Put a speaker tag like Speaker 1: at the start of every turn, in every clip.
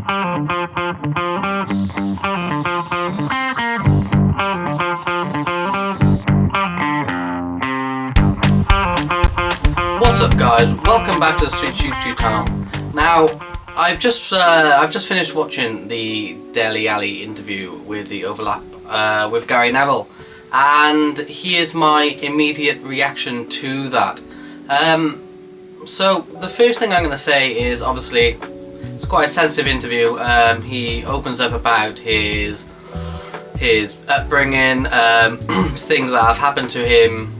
Speaker 1: What's up, guys? Welcome back to the Street YouTube channel. Now, I've just finished watching the Dele interview with the overlap with Gary Neville, and here's my immediate reaction to that. So the first thing I'm going to say is, obviously, it's quite a sensitive interview. He opens up about his upbringing, things that have happened to him,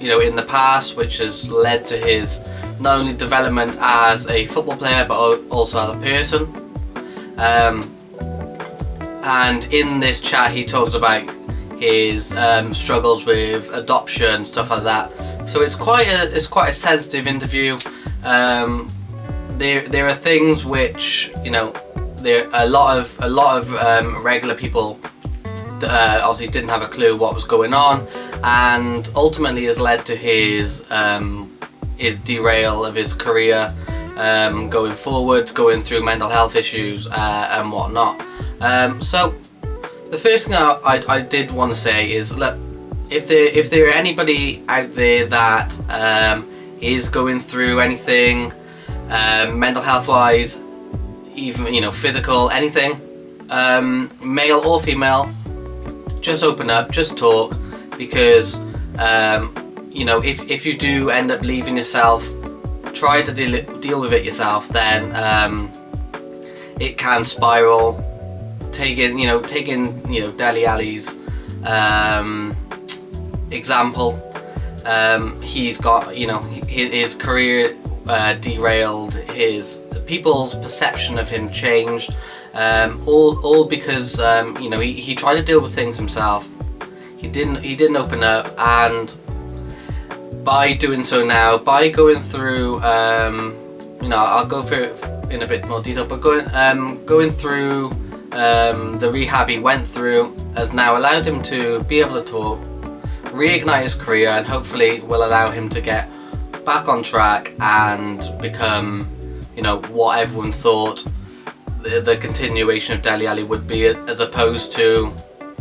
Speaker 1: in the past, which has led to his not only development as a football player but also as a person. And in this chat, he talks about his struggles with adoption, stuff like that. So it's quite a sensitive interview. There are things which there a lot of regular people obviously didn't have a clue what was going on, and ultimately has led to his derail of his career, going forward, going through mental health issues and whatnot. So the first thing I did want to say is, look, if there are anybody out there that is going through anything mental health wise, even physical, anything, male or female, just open up, just talk, because if you do end up leaving yourself, try to deal with it yourself. Then it can spiral. Taking Dele Alli's example, he's got his career derailed, his people's perception of him changed, all because he tried to deal with things himself. He didn't open up, and by doing so now, by going through I'll go through it in a bit more detail, but going through the rehab he went through has now allowed him to be able to talk, reignite his career, and hopefully will allow him to get back on track and become what everyone thought the continuation of Dele Alli would be, as opposed to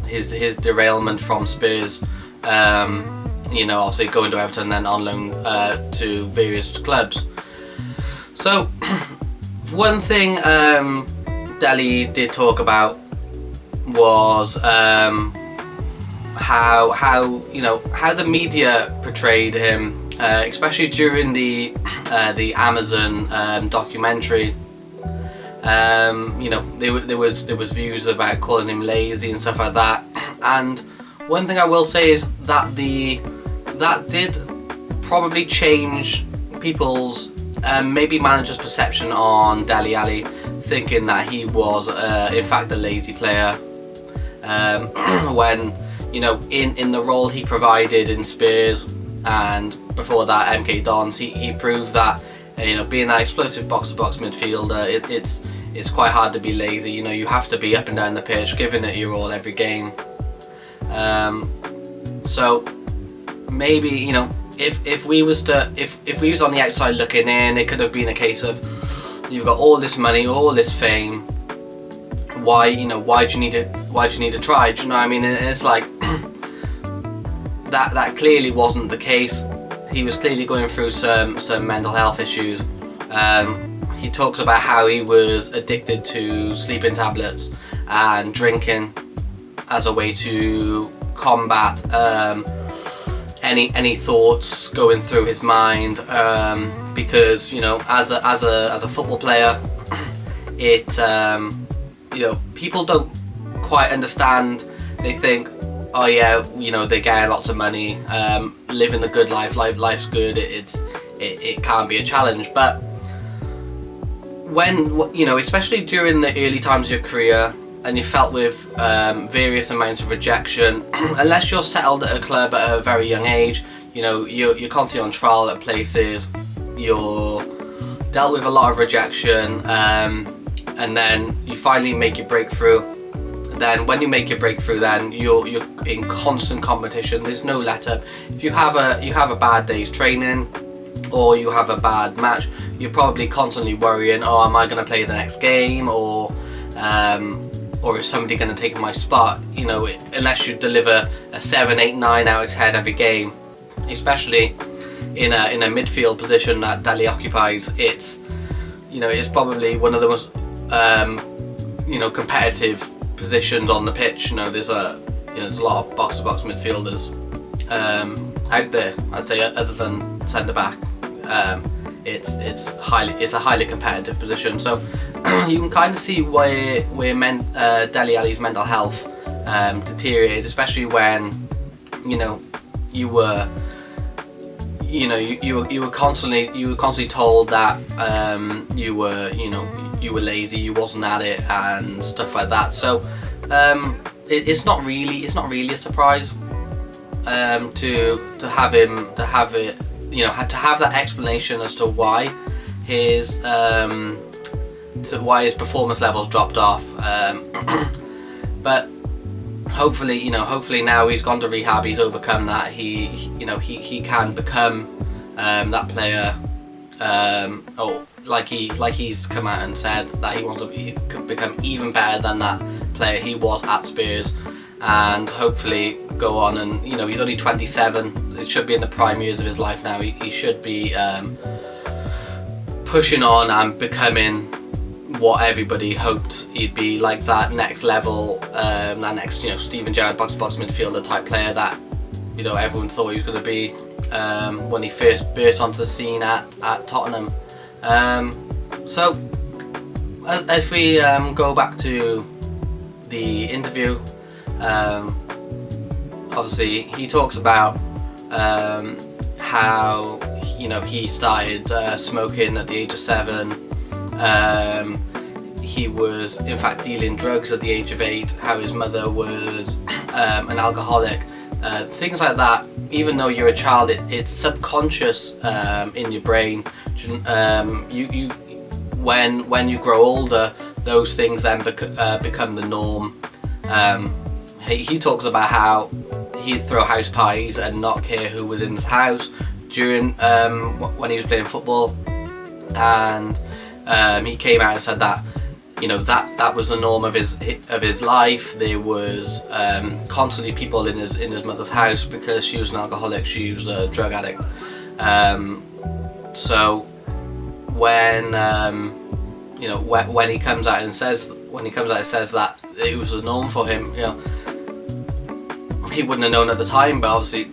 Speaker 1: his derailment from Spurs, obviously going to Everton, then on loan to various clubs. So one thing Dele did talk about was how the media portrayed him, especially during the Amazon documentary. There was views about calling him lazy and stuff like that. And one thing I will say is that that did probably change people's maybe managers' perception on Dele Alli, thinking that he was in fact a lazy player, when in the role he provided in Spurs and before that MK Dons, he proved that being that explosive box-to-box midfielder, it's quite hard to be lazy. You have to be up and down the pitch, giving it your all every game. So maybe if we was on the outside looking in, it could have been a case of, you've got all this money, all this fame, why do you need to try? Do you know what I mean? And it's like that clearly wasn't the case. He was clearly going through some mental health issues. He talks about how he was addicted to sleeping tablets and drinking as a way to combat any thoughts going through his mind, because as a football player, people don't quite understand. They think, oh yeah, they're getting lots of money, living the good life's good, it can't be a challenge. But when especially during the early times of your career, and you felt with various amounts of rejection, unless you're settled at a club at a very young age, you're constantly on trial at places, you're dealt with a lot of rejection, and then you finally make your breakthrough. Then when you make your breakthrough, then you're in constant competition. There's no let up. If you have a bad day's training, or you have a bad match, you're probably constantly worrying, oh, am I going to play the next game, or or is somebody going to take my spot? You know, unless you deliver a 7, 8, 9 out of 10 every game, especially in a midfield position that Dele occupies. It's, you know, it's probably one of the most you know, competitive positions on the pitch. You know, there's a lot of box-to-box midfielders out there. I'd say, other than centre back. It's a highly competitive position. So you can kind of see where Dele Alli's mental health deteriorated, especially when, you know, you were constantly told that you were lazy, you wasn't at it, and stuff like that. So it's not really a surprise to have that explanation as to why his performance levels dropped off. But hopefully now he's gone to rehab, he's overcome that. He can become that player. Like he's come out and said that he wants to become even better than that player he was at Spurs, and hopefully go on. And, you know, he's only 27. It should be in the prime years of his life now. He should be pushing on and becoming what everybody hoped he'd be, like that next level, that next, you know, Steven Gerrard box-to-box midfielder type player that, you know, everyone thought he was going to be when he first burst onto the scene at Tottenham. So if we go back to the interview, obviously he talks about how, you know, he started smoking at the age of 7. He was in fact dealing drugs at the age of 8, how his mother was an alcoholic, things like that. Even though you're a child, it's subconscious in your brain. When you grow older, those things then become the norm. He talks about how he'd throw house parties and not care who was in his house during when he was playing football, and he came out and said that, you know, that was the norm of his life. There was constantly people in his mother's house because she was an alcoholic, she was a drug addict. So when you know, when he comes out and says that it was a norm for him, you know, he wouldn't have known at the time, but obviously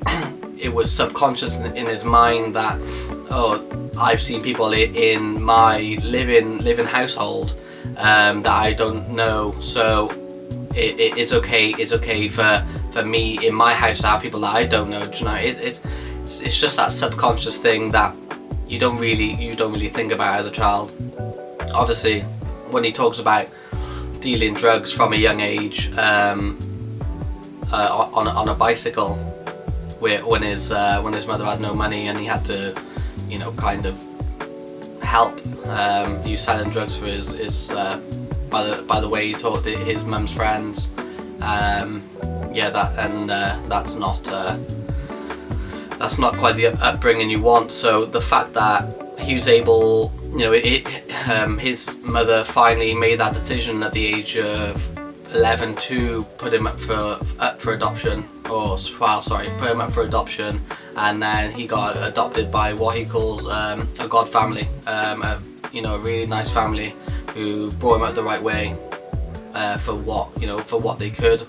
Speaker 1: it was subconscious in his mind that, oh, I've seen people in my living household that I don't know, so it's okay for me in my house to have people that I don't know. You know, it's just that subconscious thing that you don't really think about as a child. Obviously, when he talks about dealing drugs from a young age, on a bicycle, when his mother had no money and he had to, you know, kind of help. He was selling drugs for his by the way he talked to his mum's friends. That's not quite the upbringing you want. So the fact that he was able, you know, his mother finally made that decision at the age of 11 to put him up for adoption, or 12, sorry, put him up for adoption, and then he got adopted by what he calls a God family, a really nice family who brought him up the right way for what they could,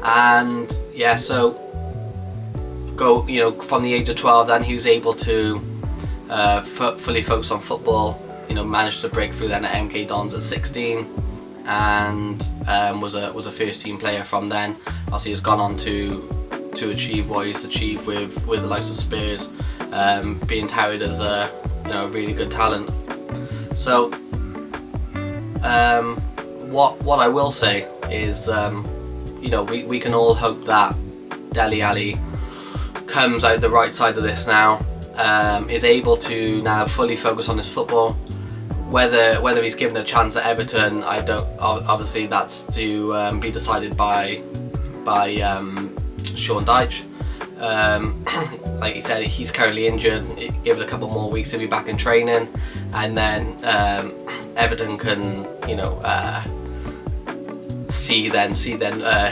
Speaker 1: and yeah, so go, you know, from the age of 12, then he was able to fully focus on football. You know, managed to break through then at MK Dons at 16, and was a first team player from then. Obviously, has gone on to achieve what he's achieved with the likes of Spurs, being touted as a really good talent. So what I will say is, we can all hope that Dele Alli comes out the right side of this now, is able to now fully focus on his football. Whether he's given a chance at Everton, I don't. Obviously, that's to be decided by Sean Dyche. Like he said, he's currently injured. Give it a couple more weeks, he'll be back in training, and then Everton can, you know, see then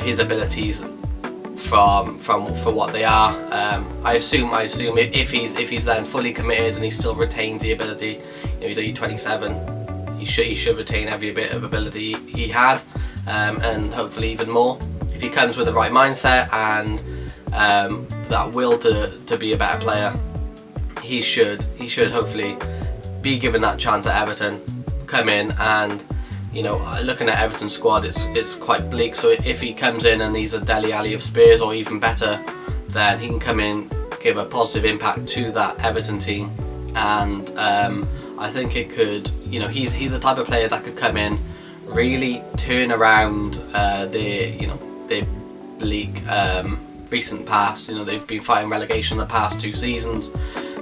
Speaker 1: his abilities for what they are. I assume if he's then fully committed and he still retains the ability, you know, he's only 27. He should retain every bit of ability he had, and hopefully even more. If he comes with the right mindset and that will to be a better player, he should hopefully be given that chance at Everton. Come in and, you know, looking at Everton's squad, it's quite bleak. So if he comes in and he's a Dele Alli of Spurs, or even better, then he can come in, give a positive impact to that Everton team, and I think it could, you know, he's the type of player that could come in, really turn around their bleak recent past. You know, they've been fighting relegation the past 2 seasons,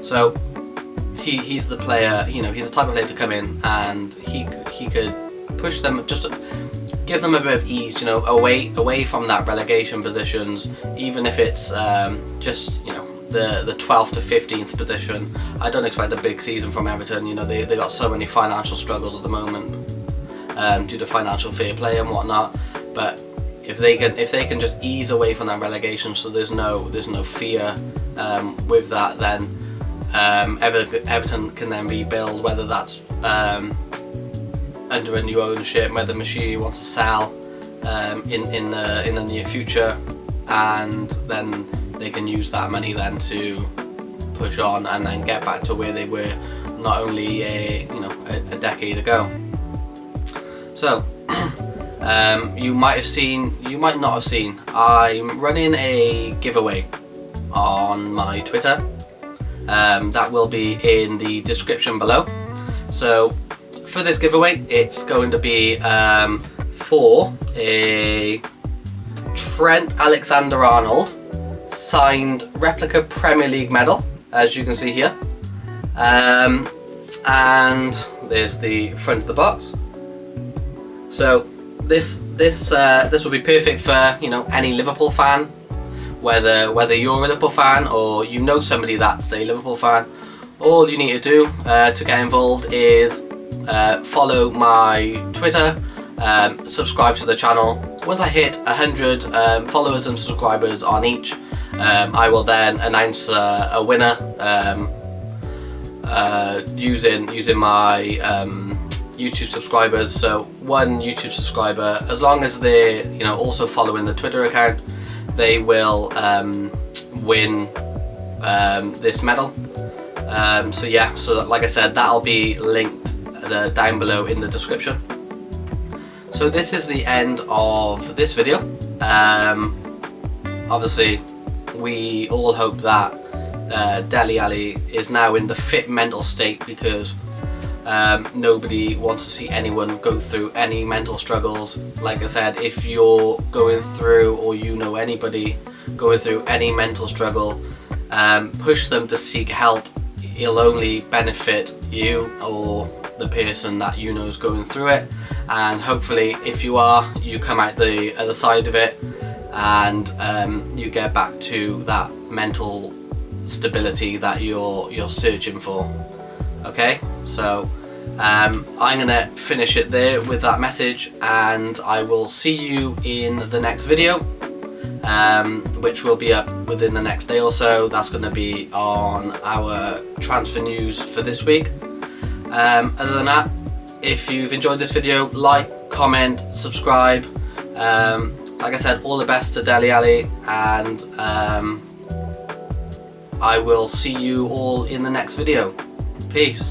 Speaker 1: so he's the player. You know, he's the type of player to come in and he could push them, just give them a bit of ease, you know, away from that relegation positions, even if it's just, you know, the 12th to 15th position. I don't expect a big season from Everton. You know, they got so many financial struggles at the moment due to financial fair play and whatnot. But if they can just ease away from that relegation, so there's no fear with that, then Everton can then rebuild, whether that's under a new ownership, whether Machiri wants to sell in the near future, and then they can use that money then to push on and then get back to where they were not only a decade ago. So you might have seen, you might not have seen, I'm running a giveaway on my Twitter. That will be in the description below. So for this giveaway, it's going to be for a Trent Alexander-Arnold signed replica Premier League medal, as you can see here, and there's the front of the box. So this will be perfect for, you know, any Liverpool fan, whether you're a Liverpool fan or you know somebody that's a Liverpool fan. All you need to do to get involved is follow my Twitter, subscribe to the channel. Once I hit 100 followers and subscribers on each, I will then announce a winner using my YouTube subscribers. So one YouTube subscriber, as long as they're, you know, also following the Twitter account, they will win this medal. So yeah, so like I said, that'll be linked down below in the description. So this is the end of this video. Obviously we all hope that Dele Alli is now in the fit mental state, because nobody wants to see anyone go through any mental struggles. Like I said, if you're going through, or you know anybody going through any mental struggle, push them to seek help. It'll only benefit you or the person that you know is going through it, and hopefully if you come out the other side of it, and you get back to that mental stability that you're searching for. Okay, so I'm gonna finish it there with that message, and I will see you in the next video, which will be up within the next day or so. That's going to be on our transfer news for this week. Other than that, if you've enjoyed this video, like, comment, subscribe. Like I said, all the best to Dele Alli, and I will see you all in the next video. Peace.